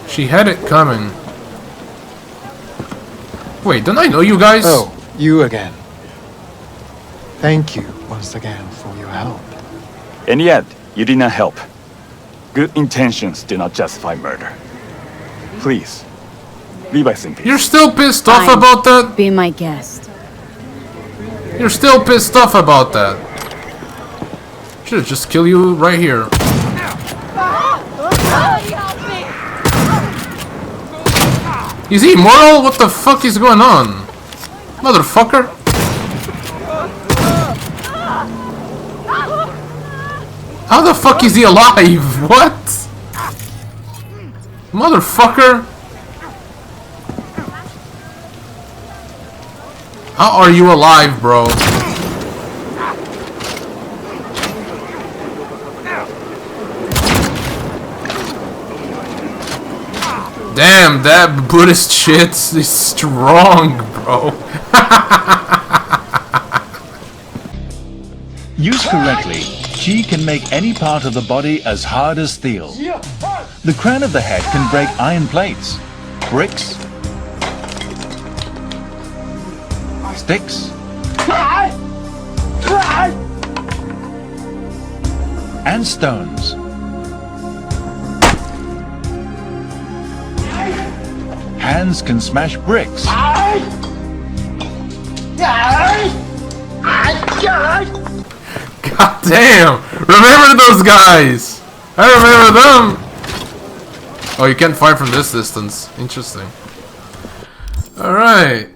She had it coming. Wait, don't I know you guys? Oh, you again. Thank you once again for your help. And yet, you did not help. Good intentions do not justify murder. Please, leave us in peace. You're still pissed off about that? Be my guest. You're still pissed off about that. Should just kill you right here. Is he immortal? What the fuck is going on? Motherfucker. How the fuck is he alive? What? Motherfucker. How are you alive, bro? Damn, that Buddhist shit is strong, bro. Used correctly, Chi can make any part of the body as hard as steel. The crown of the head can break iron plates, bricks, sticks, and stones. Hands can smash bricks. God damn! Remember those guys! I remember them! Oh, you can't fire from this distance. Interesting. Alright.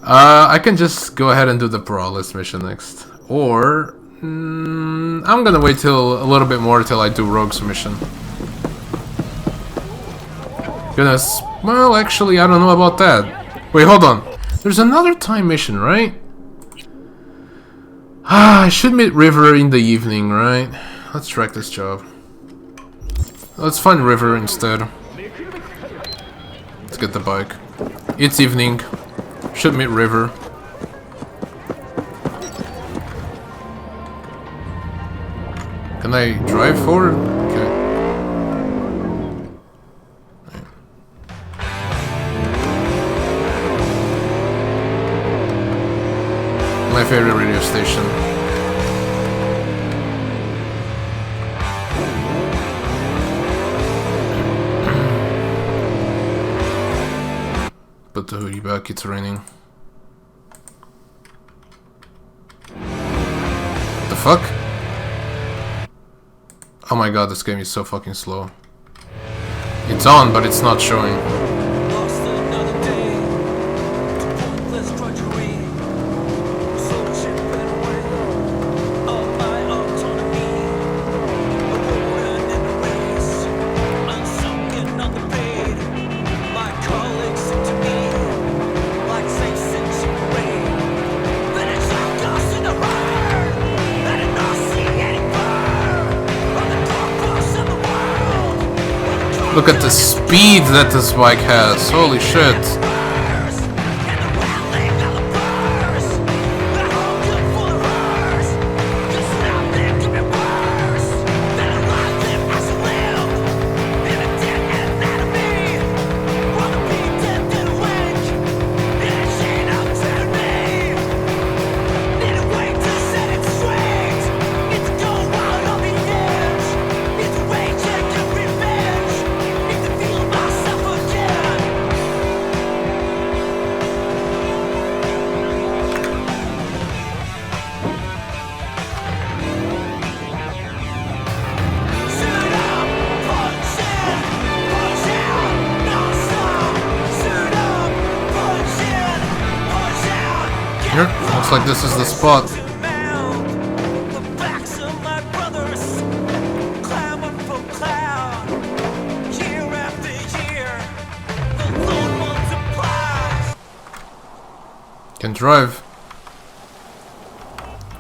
I can just go ahead and do the Paralysis mission next. Or... I'm gonna wait till a little bit more till I do Rogue's mission. Goodness. Well, actually, I don't know about that. Wait, hold on. There's another time mission, right? I should meet River in the evening, right? Let's track this job. Let's find River instead. Let's get the bike. It's evening. Should meet River. Can I drive forward? Okay. My favorite radio station. Put the hoodie back, it's raining. What the fuck? Oh my god, this game is so fucking slow. It's on, but it's not showing. Look at the speed that this bike has. Holy shit. Here, looks like this is the spot. Can drive.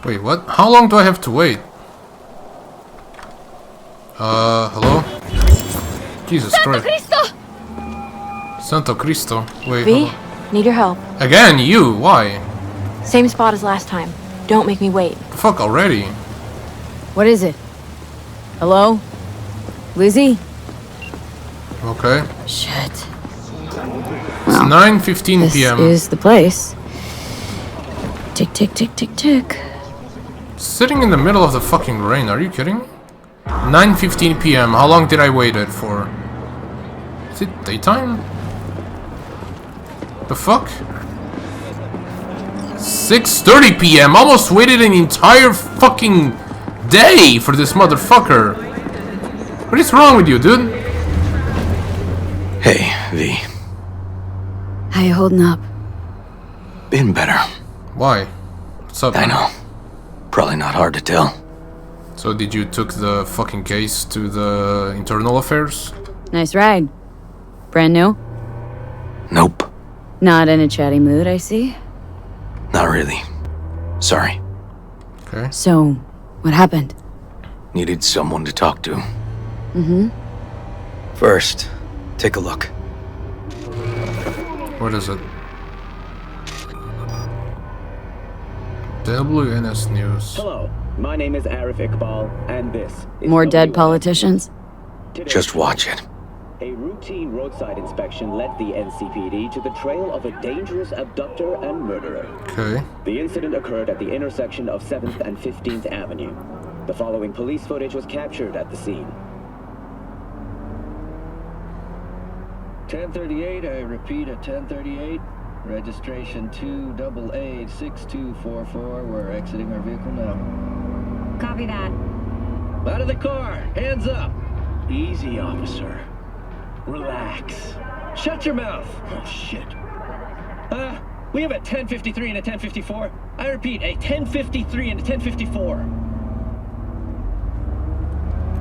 Wait, what? How long do I have to wait? Hello? Jesus Christ. Santo Cristo. Wait, V, need your help. again, you? Why? Same spot as last time. Don't make me wait. Fuck already. What is it? Hello? Lizzie? Okay. Shit. It's 9:15 p.m. This is the place. Tick, tick, tick, tick, tick. Sitting in the middle of the fucking rain, are you kidding me? 9:15 p.m. How long did I wait it for? Is it daytime? The fuck? 6:30 p.m. Almost waited an entire fucking day for this motherfucker. What is wrong with you, dude? Hey, V. How you holding up? Been better. Why? What's up? I know. Probably not hard to tell. So did you took the fucking case to the internal affairs? Nice ride. Brand new? Nope. Not in a chatty mood, I see. Not really. Sorry. Okay. So, what happened? Needed someone to talk to. Mm-hmm. First, take a look. What is it? WNS News. Hello, my name is Arif Iqbal, and this is More dead WNS. politicians? Today, Just watch it. a routine roadside inspection led the NCPD to the trail of a dangerous abductor and murderer. Okay. The incident occurred at the intersection of 7th and 15th Avenue. The following police footage was captured at the scene. 1038, I repeat at 1038. Registration 2AA6244. We're exiting our vehicle now. Copy that. Out of the car! Hands up! Easy, officer. Relax. Shut your mouth! Oh, shit. We have a 1053 and a 1054. I repeat, a 1053 and a 1054.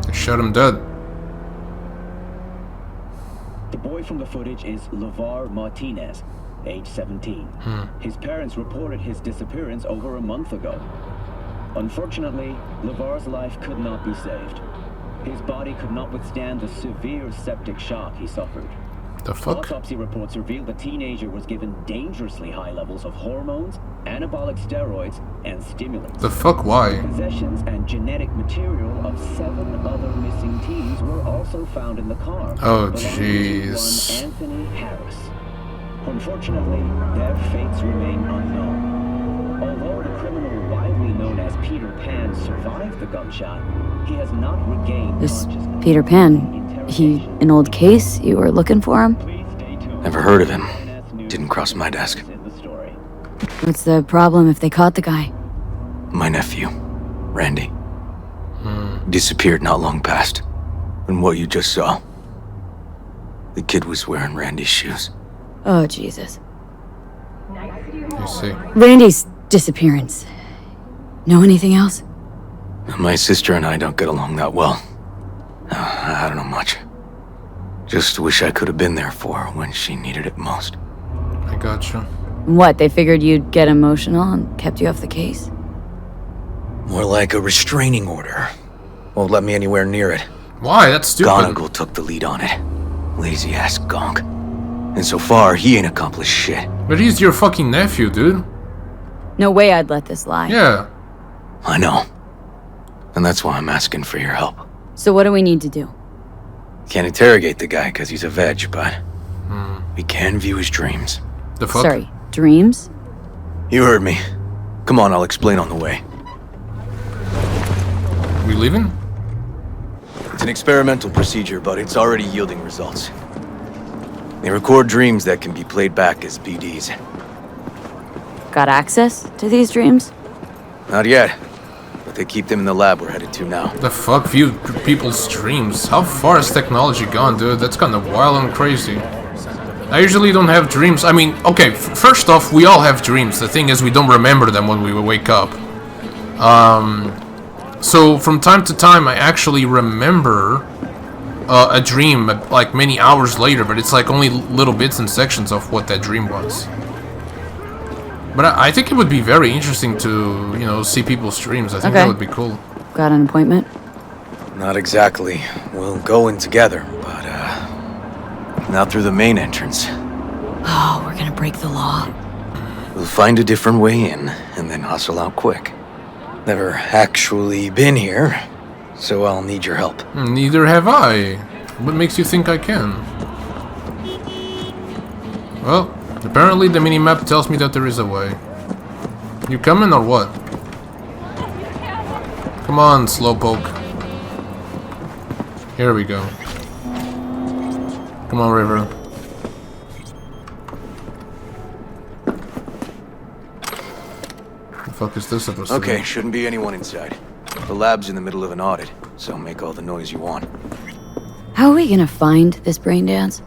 They shot him dead. The boy from the footage is Levar Martinez, age 17. His parents reported his disappearance over a month ago. Unfortunately, Levar's life could not be saved. His body could not withstand the severe septic shock he suffered. The fuck? Autopsy reports revealed the teenager was given dangerously high levels of hormones, anabolic steroids, and stimulants. The fuck? Why? Possessions and genetic material of 7 other missing teens were also found in the car. Oh, belonging to jeez. one Anthony Harris. Unfortunately, their fates remain unknown. Although the criminal widely known as Peter Pan survived the gunshot, he has not regained This consciousness. Peter Pan, he an old case? You were looking for him? Please stay tuned. Never heard of him. Didn't cross my desk. In the story. What's the problem if they caught the guy? My nephew, Randy. Disappeared not long past. And what you just saw. The kid was wearing Randy's shoes. Oh, Jesus. You see. Randy's disappearance. Know anything else? My sister and I don't get along that well. I don't know much. Just wish I could have been there for her when she needed it most. I gotcha. What, they figured you'd get emotional and kept you off the case? More like a restraining order. Won't let me anywhere near it. Why? That's stupid. Gonigal took the lead on it. Lazy ass gonk. And so far, he ain't accomplished shit. But he's your fucking nephew, dude. No way I'd let this lie. Yeah. I know. And that's why I'm asking for your help. So what do we need to do? Can't interrogate the guy because he's a veg, but we can view his dreams. The fuck? Sorry, dreams? You heard me. Come on, I'll explain on the way. We leaving? It's an experimental procedure, but it's already yielding results. They record dreams that can be played back as BDs. Got access to these dreams? Not yet, but they keep them in the lab we're headed to now. The fuck? View people's dreams. How far has technology gone, dude? That's kind of wild and crazy. I usually don't have dreams. I mean, okay, first off, we all have dreams. The thing is, we don't remember them when we wake up. So from time to time, I actually remember a dream, like many hours later, but it's like only little bits and sections of what that dream was. But I think it would be very interesting to, you know, see people's dreams. I think that would be cool. Got an appointment? Not exactly. We'll go in together, but, not through the main entrance. Oh, we're gonna break the law. We'll find a different way in, and then hustle out quick. Never actually been here, So I'll need your help. Neither have I. What makes you think I can? Well, apparently the minimap tells me that there is a way. You coming or what? Come on, slowpoke. Here we go. Come on, River. The fuck is this supposed to be? Okay, shouldn't be anyone inside. The lab's in the middle of an audit, so make all the noise you want. How are we gonna find this brain dance?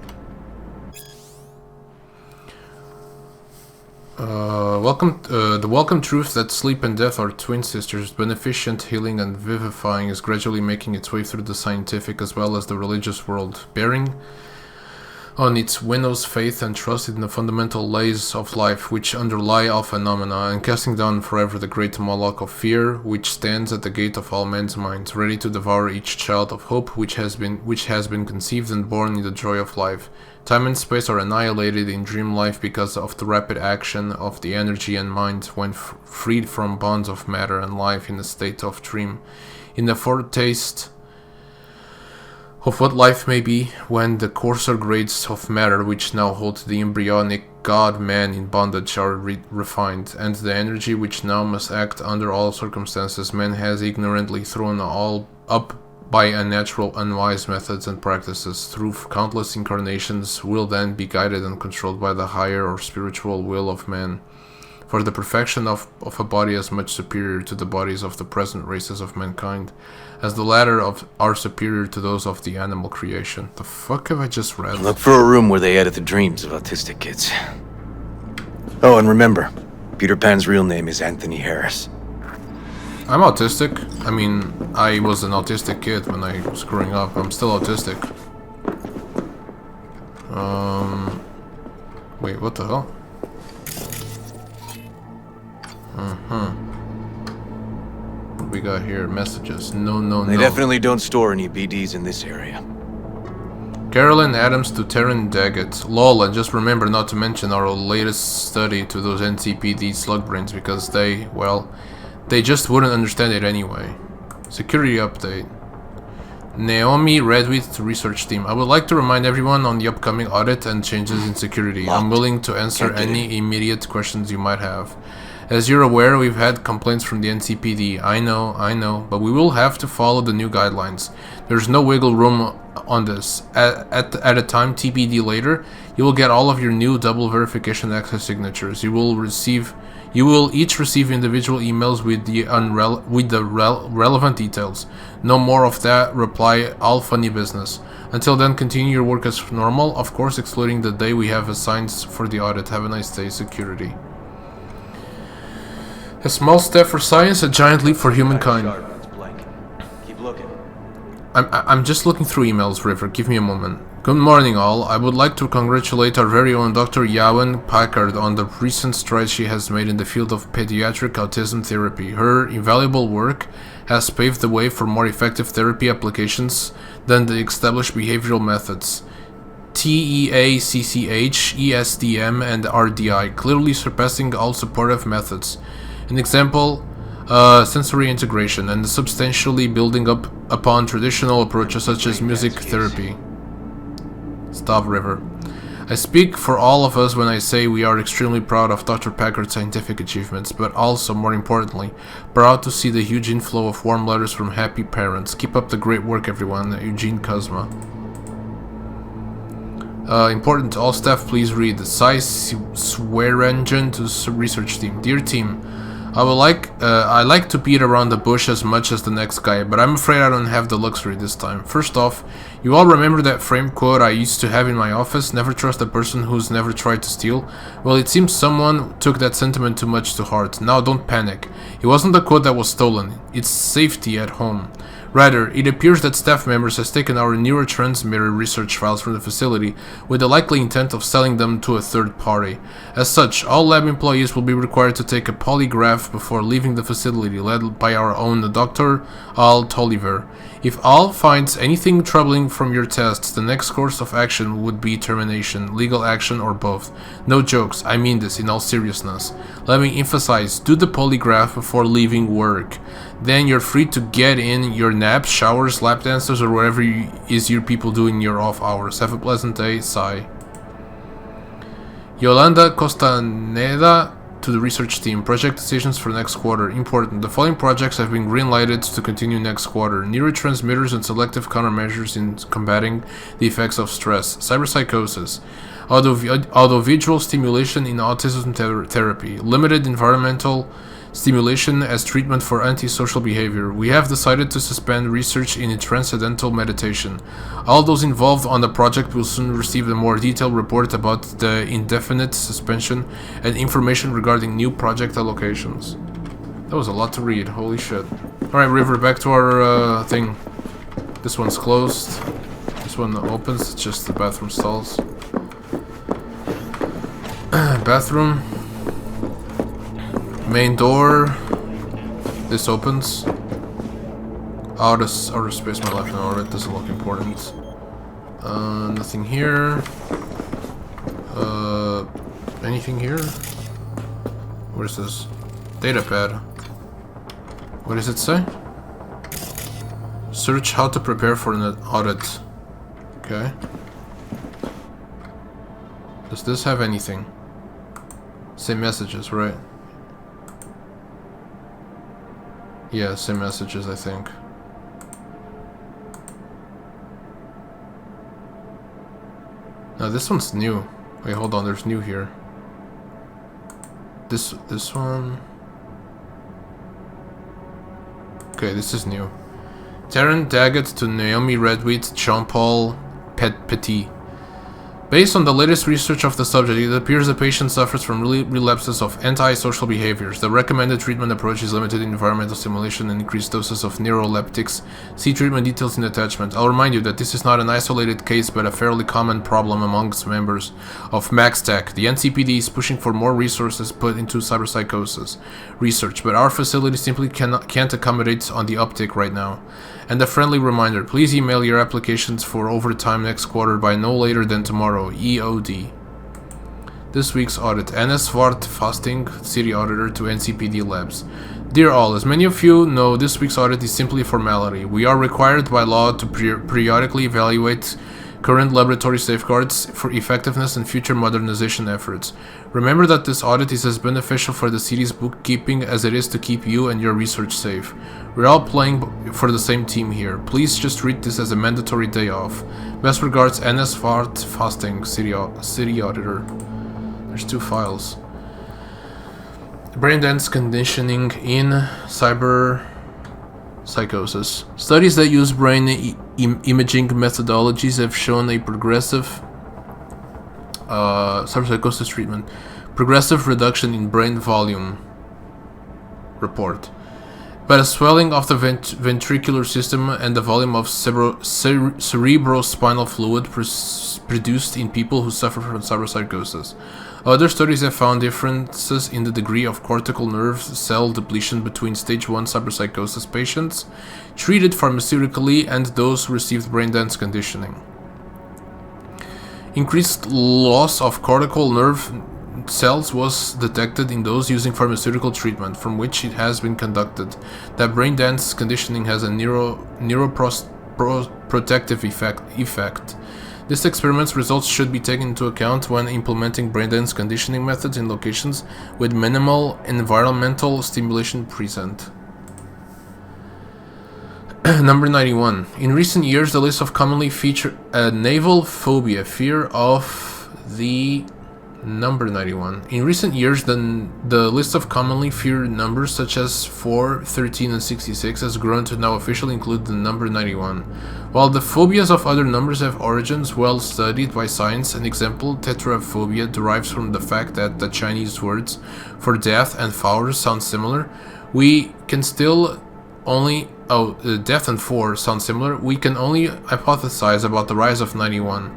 The welcome truth that sleep and death are twin sisters, beneficent, healing, and vivifying, is gradually making its way through the scientific as well as the religious world, bearing on its windows faith and trust in the fundamental laws of life which underlie all phenomena, and casting down forever the great Moloch of fear, which stands at the gate of all men's minds, ready to devour each child of hope which has been conceived and born in the joy of life. Time and space are annihilated in dream life because of the rapid action of the energy and mind when freed from bonds of matter and life in a state of dream. In the foretaste of what life may be when the coarser grades of matter which now hold the embryonic God-man in bondage are refined, and the energy which now must act under all circumstances man has ignorantly thrown all up by unnatural, unwise methods and practices through countless incarnations, will then be guided and controlled by the higher or spiritual will of man, for the perfection of a body as much superior to the bodies of the present races of mankind, as the latter are superior to those of the animal creation. The fuck have I just read? Look for a room where they edit the dreams of autistic kids. Oh, and remember, Peter Pan's real name is Anthony Harris. I'm autistic. I mean, I was an autistic kid when I was growing up. I'm still autistic. Wait, what the hell? What we got here? Messages. No. They definitely don't store any BDs in this area. Carolyn Adams to Terran Daggett. Lol, and just remember not to mention our latest study to those NCPD slug brains because they just wouldn't understand it anyway. Security update. Naomi Redwith to research team. I would like to remind everyone on the upcoming audit and changes in security. I'm willing to answer any immediate questions you might have. As you're aware, we've had complaints from the NCPD. I know, but we will have to follow the new guidelines. There's no wiggle room on this. At a time TBD later, you will get all of your new double verification access signatures. You will each receive individual emails with the relevant details. No more of that reply all funny business. Until then, continue your work as normal, of course excluding the day we have assigned for the audit. Have a nice day, security. A small step for science, a giant leap for humankind. Keep looking. I'm just looking through emails, River. Give me a moment. Good morning, all. I would like to congratulate our very own Dr. Yawen Packard on the recent strides she has made in the field of pediatric autism therapy. Her invaluable work has paved the way for more effective therapy applications than the established behavioral methods. TEACCH, ESDM, and RDI, clearly surpassing all supportive methods. An example, sensory integration, and substantially building up upon traditional approaches such as music therapy. Stop, River. I speak for all of us when I say we are extremely proud of Dr. Packard's scientific achievements, but also, more importantly, proud to see the huge inflow of warm letters from happy parents. Keep up the great work, everyone. Eugene Kuzma. Important to all staff, please read the Swearengen to research team. Dear team, I like to beat around the bush as much as the next guy, but I'm afraid I don't have the luxury this time. First off, you all remember that frame quote I used to have in my office, never trust a person who's never tried to steal? Well, it seems someone took that sentiment too much to heart. Now don't panic. It wasn't the quote that was stolen. It's safety at home. Rather, it appears that staff members has taken our neurotransmitter research files from the facility with the likely intent of selling them to a third party. As such, all lab employees will be required to take a polygraph before leaving the facility, led by our own Dr. Al Tolliver. If Al finds anything troubling from your tests, the next course of action would be termination, legal action, or both. No jokes, I mean this in all seriousness. Let me emphasize, do the polygraph before leaving work. Then you're free to get in your naps, showers, lap dances, or whatever is your people doing in your off hours. Have a pleasant day, Sai. Yolanda Costaneda to the research team. Project decisions for next quarter. Important. The following projects have been green-lighted to continue next quarter. Neurotransmitters and selective countermeasures in combating the effects of stress. Cyberpsychosis. Audiovisual stimulation in autism therapy. Limited environmental stimulation as treatment for antisocial behavior. We have decided to suspend research in transcendental meditation. All those involved on the project will soon receive a more detailed report about the indefinite suspension and information regarding new project allocations. That was a lot to read, holy shit. Alright, River, back to our thing. This one's closed. This one opens, it's just the bathroom stalls. Bathroom. Main door. This opens. Outer space, my left and orbit doesn't look important. Nothing here. Anything here? What is this? Datapad. What does it say? Search how to prepare for an audit. Okay. Does this have anything? Same messages, right? Yeah, same messages, I think. Now this one's new. Wait, hold on, there's new here. This one. Okay, this is new. Taryn Daggett to Naomi Redwheat, Jean-Paul Petit. Based on the latest research of the subject, it appears the patient suffers from relapses of antisocial behaviors. The recommended treatment approach is limited environmental stimulation and increased doses of neuroleptics. See treatment details in attachment. I'll remind you that this is not an isolated case, but a fairly common problem amongst members of MaxTech. The NCPD is pushing for more resources put into cyberpsychosis research, but our facility simply can't accommodate on the uptick right now. And a friendly reminder, please email your applications for overtime next quarter by no later than tomorrow, EOD. This week's audit, Anna Svart Fasting, City Auditor to NCPD Labs. Dear all, as many of you know, this week's audit is simply a formality. We are required by law to periodically evaluate current laboratory safeguards for effectiveness and future modernization efforts. Remember that this audit is as beneficial for the city's bookkeeping as it is to keep you and your research safe. We're all playing for the same team here. Please just treat this as a mandatory day off. Best regards, NS Fart Fasting, City Auditor. There's 2 files. Brain dance conditioning in cyberpsychosis. Studies that use brain imaging methodologies have shown a progressive cyberpsychosis treatment. Progressive reduction in brain volume. Report. But a swelling of the ventricular system and the volume of cerebrospinal fluid produced in people who suffer from cyberpsychosis. Other studies have found differences in the degree of cortical nerve cell depletion between stage 1 cyberpsychosis patients treated pharmaceutically and those who received brain dance conditioning. Increased loss of cortical nerve cells was detected in those using pharmaceutical treatment, from which it has been conducted that brain dance conditioning has a neuroprotective effect. This experiment's results should be taken into account when implementing brain dance conditioning methods in locations with minimal environmental stimulation present. Number 91. In recent years, the list of commonly featured naval phobia, fear of the number 91. In recent years, the list of commonly feared numbers such as 4, 13, and 66 has grown to now officially include the number 91. While the phobias of other numbers have origins well studied by science, an example, tetraphobia, derives from the fact that the Chinese words for death and flowers sound similar. We can still only death and 4 sound similar. We can only hypothesize about the rise of 91.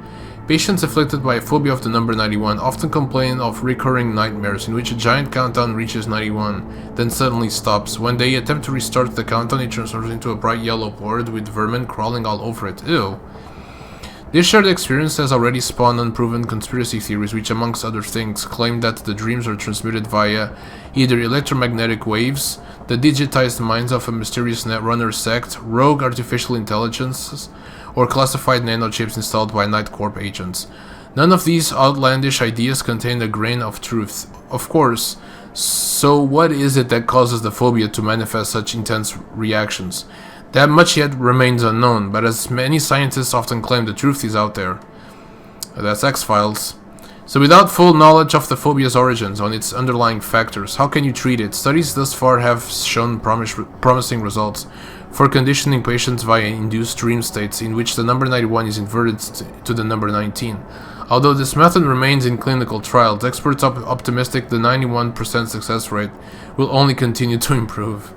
Patients afflicted by a phobia of the number 91 often complain of recurring nightmares in which a giant countdown reaches 91, then suddenly stops. When they attempt to restart the countdown, it transforms into a bright yellow board with vermin crawling all over it. Ew. This shared experience has already spawned unproven conspiracy theories which, amongst other things, claim that the dreams are transmitted via either electromagnetic waves, the digitized minds of a mysterious netrunner sect, rogue artificial intelligences, or classified nanochips installed by Night Corp agents. None of these outlandish ideas contain a grain of truth, of course. So what is it that causes the phobia to manifest such intense reactions? That much yet remains unknown, but as many scientists often claim, the truth is out there. That's X-Files. So without full knowledge of the phobia's origins, on its underlying factors, how can you treat it? Studies thus far have shown promising results for conditioning patients via induced dream states in which the number 91 is inverted to the number 19. Although this method remains in clinical trials, experts are optimistic the 91% success rate will only continue to improve.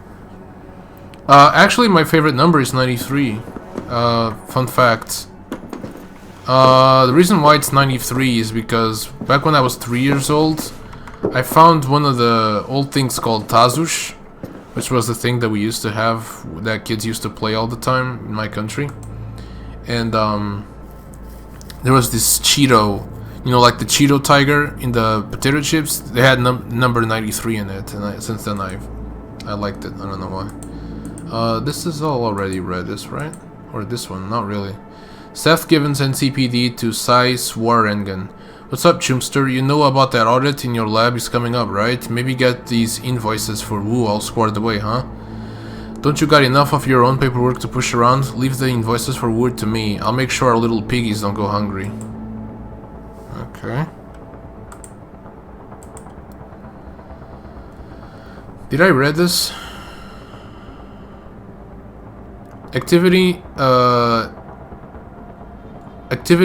Actually, my favorite number is 93. Fun fact. The reason why it's 93 is because back when I was 3 years old, I found one of the old things called Tazush, which was the thing that we used to have, that kids used to play all the time in my country. And there was this Cheeto, you know, like the Cheeto Tiger in the potato chips. They had number 93 in it, and since then I liked it. I don't know why. This is all already read, this, right? Or this one, not really. Seth Givens, NCPD to Sai Swarengen. What's up, Chumster? You know about that audit in your lab is coming up, right? Maybe get these invoices for Wu all squared away, huh? Don't you got enough of your own paperwork to push around? Leave the invoices for Wood to me. I'll make sure our little piggies don't go hungry. Okay. Did I read this? Activity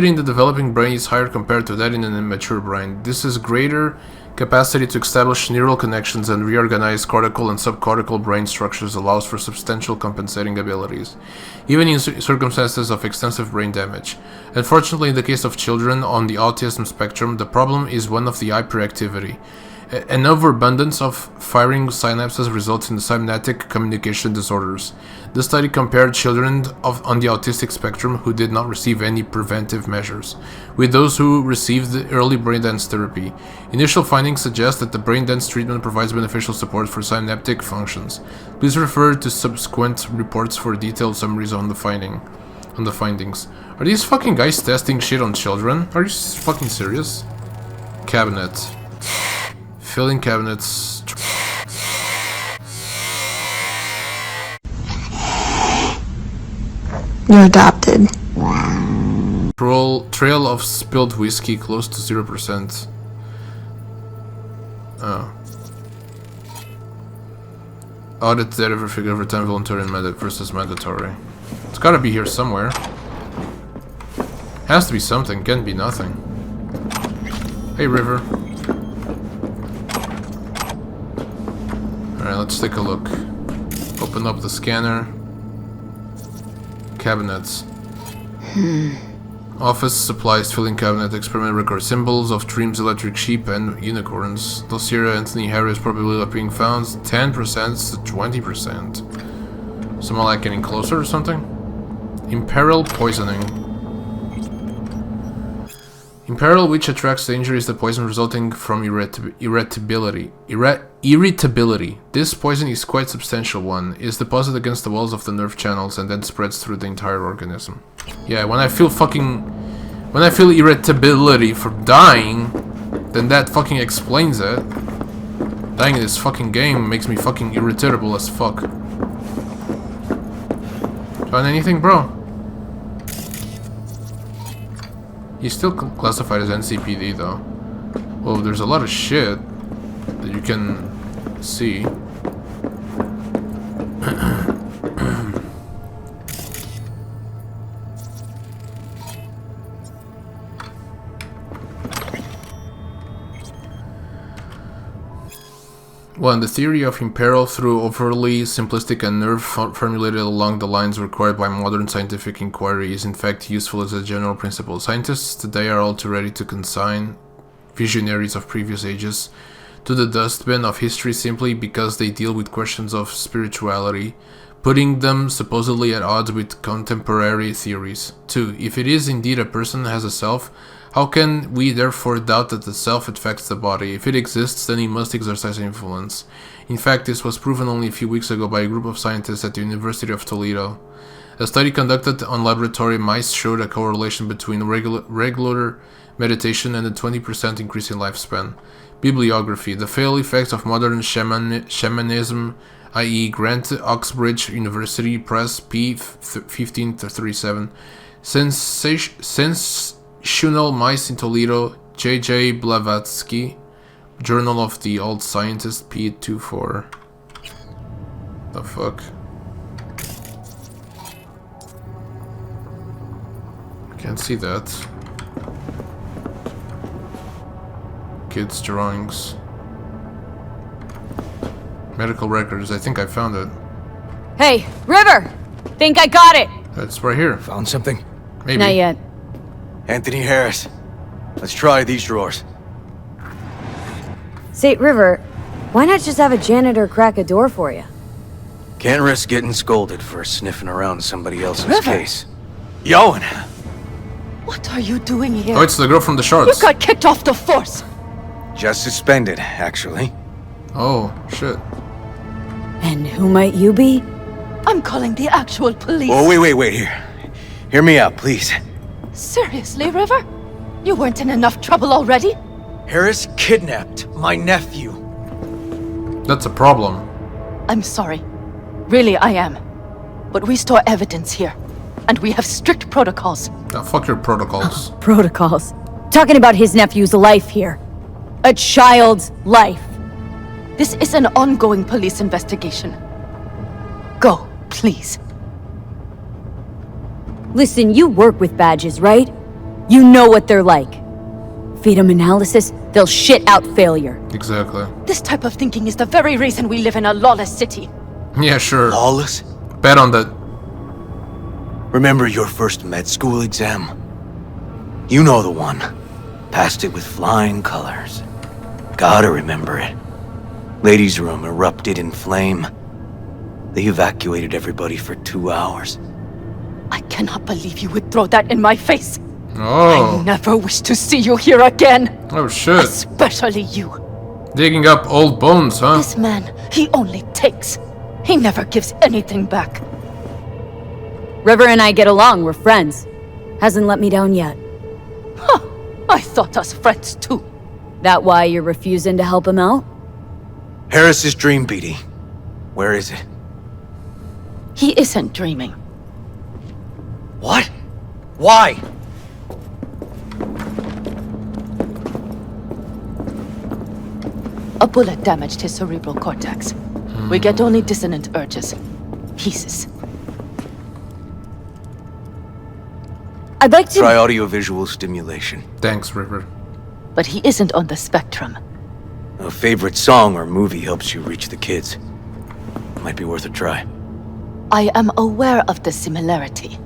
in the developing brain is higher compared to that in an immature brain. This is greater capacity to establish neural connections and reorganize cortical and subcortical brain structures allows for substantial compensating abilities, even in circumstances of extensive brain damage. Unfortunately, in the case of children on the autism spectrum, the problem is one of the hyperactivity. An overabundance of firing synapses results in synaptic communication disorders. This study compared children on the autistic spectrum who did not receive any preventive measures with those who received the early brain dance therapy. Initial findings suggest that the brain dance treatment provides beneficial support for synaptic functions. Please refer to subsequent reports for detailed summaries on the findings. Are these fucking guys testing shit on children? Are you fucking serious? Cabinet. Filling cabinets. You're adopted. Trail of spilled whiskey close to 0%. Oh. Audit that ever figure over time voluntary versus mandatory. It's gotta be here somewhere. Has to be something, can't be nothing. Hey, River. Alright, let's take a look. Open up the scanner. Cabinets. Office supplies, filling cabinet, experiment record symbols of dreams, electric sheep, and unicorns. Dossier Anthony Harris probability of being found 10% to 20%. Someone like getting closer or something? Imperil poisoning. Imperil, which attracts danger, is the poison resulting from irritability. Irritability. This poison is quite substantial one. It is deposited against the walls of the nerve channels and then spreads through the entire organism. Yeah, when I feel irritability for dying, then that fucking explains it. Dying in this fucking game makes me fucking irritable as fuck. Find anything, bro? He's still classified as NCPD though. Well, there's a lot of shit that you can see. One, the theory of imperil through overly simplistic and nerve formulated along the lines required by modern scientific inquiry is in fact useful as a general principle. Scientists today are all too ready to consign visionaries of previous ages to the dustbin of history simply because they deal with questions of spirituality, putting them supposedly at odds with contemporary theories. 2. If it is indeed a person has a self, how can we therefore doubt that the self affects the body? If it exists, then it must exercise influence. In fact, this was proven only a few weeks ago by a group of scientists at the University of Toledo. A study conducted on laboratory mice showed a correlation between regular meditation and a 20% increase in lifespan. Bibliography. The fatal effects of modern shamanism, i.e. Grant Oxbridge University Press, p. 1537. Sensational Mice in Toledo, J.J. Blavatsky, Journal of the Old Scientist, p. 24. The fuck? Can't see that. Kids' drawings. Medical records. I think I found it. Hey, River! Think I got it! That's right here. Found something? Maybe. Not yet. Anthony Harris. Let's try these drawers. Say, River, why not just have a janitor crack a door for you? Can't risk getting scolded for sniffing around somebody else's River. case. Yawen! What are you doing here? Oh, it's the girl from the shards. You got kicked off the force! Just suspended, actually. Oh, shit. And who might you be? I'm calling the actual police. Oh, wait here. Hear me out, please. Seriously, River? You weren't in enough trouble already? Harris kidnapped my nephew. That's a problem. I'm sorry. Really, I am. But we store evidence here. And we have strict protocols. Oh, fuck your protocols. Protocols. Talking about his nephew's life here. A child's life. This is an ongoing police investigation. Go, please. Listen, you work with badges, right? You know what they're like. Feed them analysis, they'll shit out failure. Exactly. This type of thinking is the very reason we live in a lawless city. Yeah, sure. Lawless? Bet on that. Remember your first med school exam? You know the one. Passed it with flying colors. Gotta remember it. Ladies' room erupted in flame. They evacuated everybody for 2 hours. I cannot believe you would throw that in my face. Oh. I never wish to see you here again. Oh, shit. Especially you. Digging up old bones, huh? This man, he only takes. He never gives anything back. River and I get along, we're friends. Hasn't let me down yet. Huh. I thought us friends too. That why you're refusing to help him out? Harris's dream, BD. Where is it? He isn't dreaming. What? Why? A bullet damaged his cerebral cortex. We get only dissonant urges. Pieces. I'd like to... Try audiovisual stimulation. Thanks, River. But he isn't on the spectrum. A favorite song or movie helps you reach the kids. Might be worth a try. I am aware of the similarity.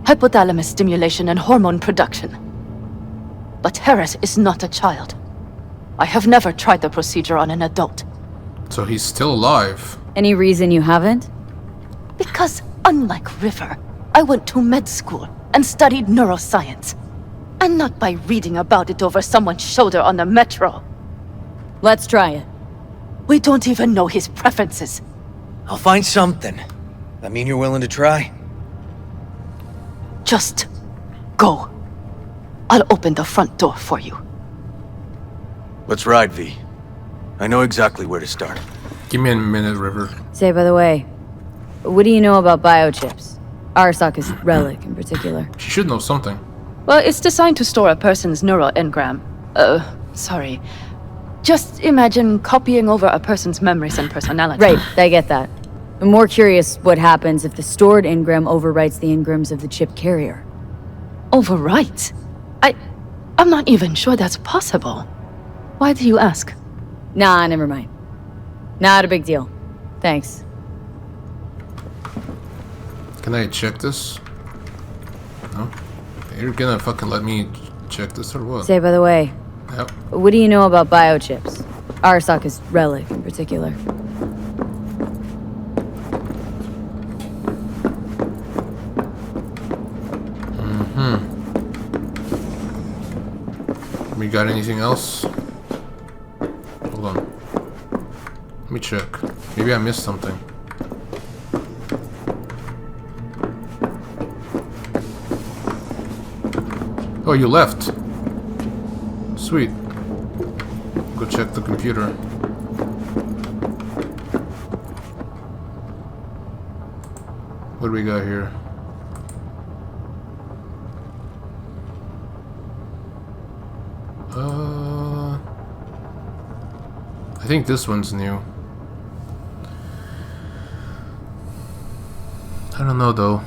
Hypothalamus stimulation and hormone production. But Harris is not a child. I have never tried the procedure on an adult. So he's still alive. Any reason you haven't? Because, unlike River, I went to med school and studied neuroscience. And not by reading about it over someone's shoulder on the metro. Let's try it. We don't even know his preferences. I'll find something. That mean you're willing to try? Just go. I'll open the front door for you. Let's ride, V. I know exactly where to start. Give me a minute, River. Say, by the way, what do you know about biochips? Arasaka's relic in particular. She should know something. Well, it's designed to store a person's neural engram. Sorry. Just imagine copying over a person's memories and personality. Right, I get that. I'm more curious what happens if the stored engram overwrites the engrams of the chip carrier. Overwrite? I'm not even sure that's possible. Why do you ask? Nah, never mind. Not a big deal. Thanks. Can I check this? No? You're gonna fucking let me check this or what? Say, by the way, Yep. what do you know about biochips? Arasaka's relic in particular. We got anything else? Hold on. Let me check. Maybe I missed something. Oh, you left. Sweet. Go check the computer. What do we got here? I think this one's new. I don't know though.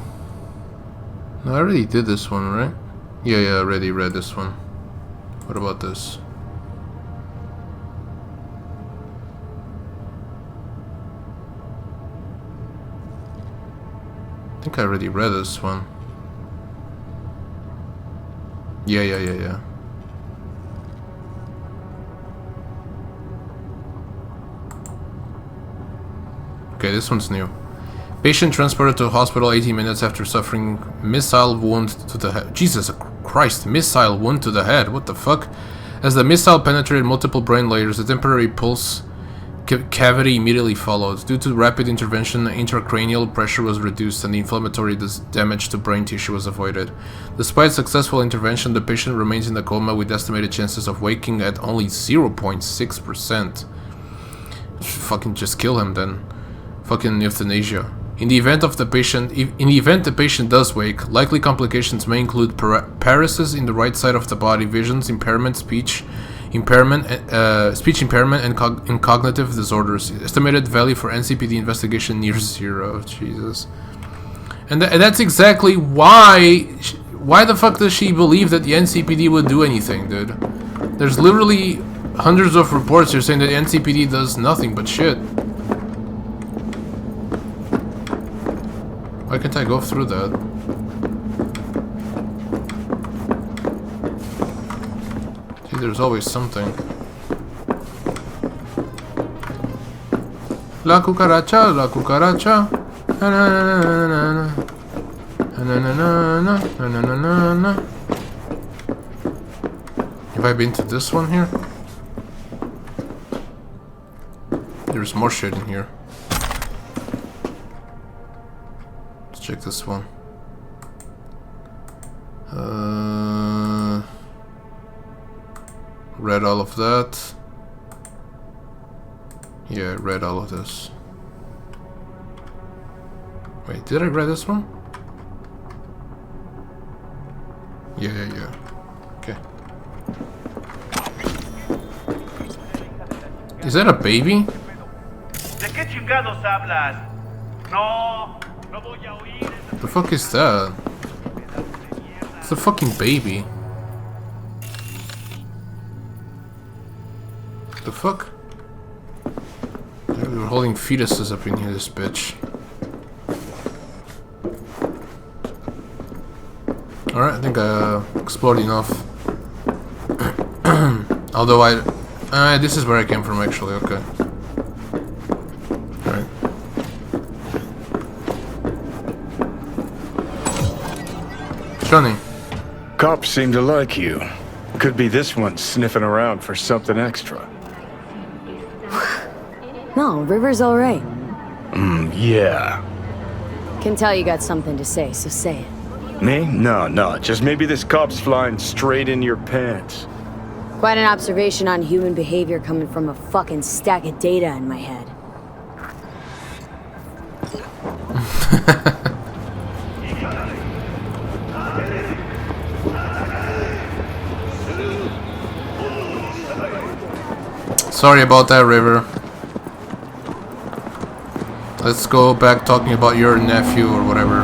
No, I already did this one, right? Yeah, I already read this one. What about this? I think I already read this one. Yeah. Okay, this one's new. Patient transported to hospital 18 minutes after suffering missile wound to the head. Jesus Christ, missile wound to the head. What the fuck? As the missile penetrated multiple brain layers, the temporary pulse cavity immediately followed. Due to rapid intervention, intracranial pressure was reduced and the inflammatory damage to brain tissue was avoided. Despite successful intervention, the patient remains in a coma with estimated chances of waking at only 0.6%. Fucking just kill him then. Fucking euthanasia. In the event the patient does wake, likely complications may include paralysis in the right side of the body, visions impairment, speech impairment, and cognitive disorders. Estimated value for NCPD investigation near 0. Jesus. And that's exactly why. Why the fuck does she believe that the NCPD would do anything, dude? There's literally hundreds of reports here saying that the NCPD does nothing but shit. Why can't I go through that? See, there's always something. La cucaracha, la cucaracha. Na na na na na na na na na na na na. Have I been to this one here? There's more shit in here. Check this one. Read all of that. Yeah, read all of this. Wait, did I read this one? Yeah. Okay. Is that a baby? The fuck is that? It's a fucking baby. The fuck? We're holding fetuses up in here, this bitch. Alright, I think I explored enough. Although this is where I came from actually, okay. Alright. Johnny. Cops seem to like you. Could be this one sniffing around for something extra. No, River's alright. Yeah. Can tell you got something to say, so say it. Me? No. Just maybe this cop's flying straight in your pants. Quite an observation on human behavior coming from a fucking stack of data in my head. Sorry about that, River. Let's go back talking about your nephew or whatever.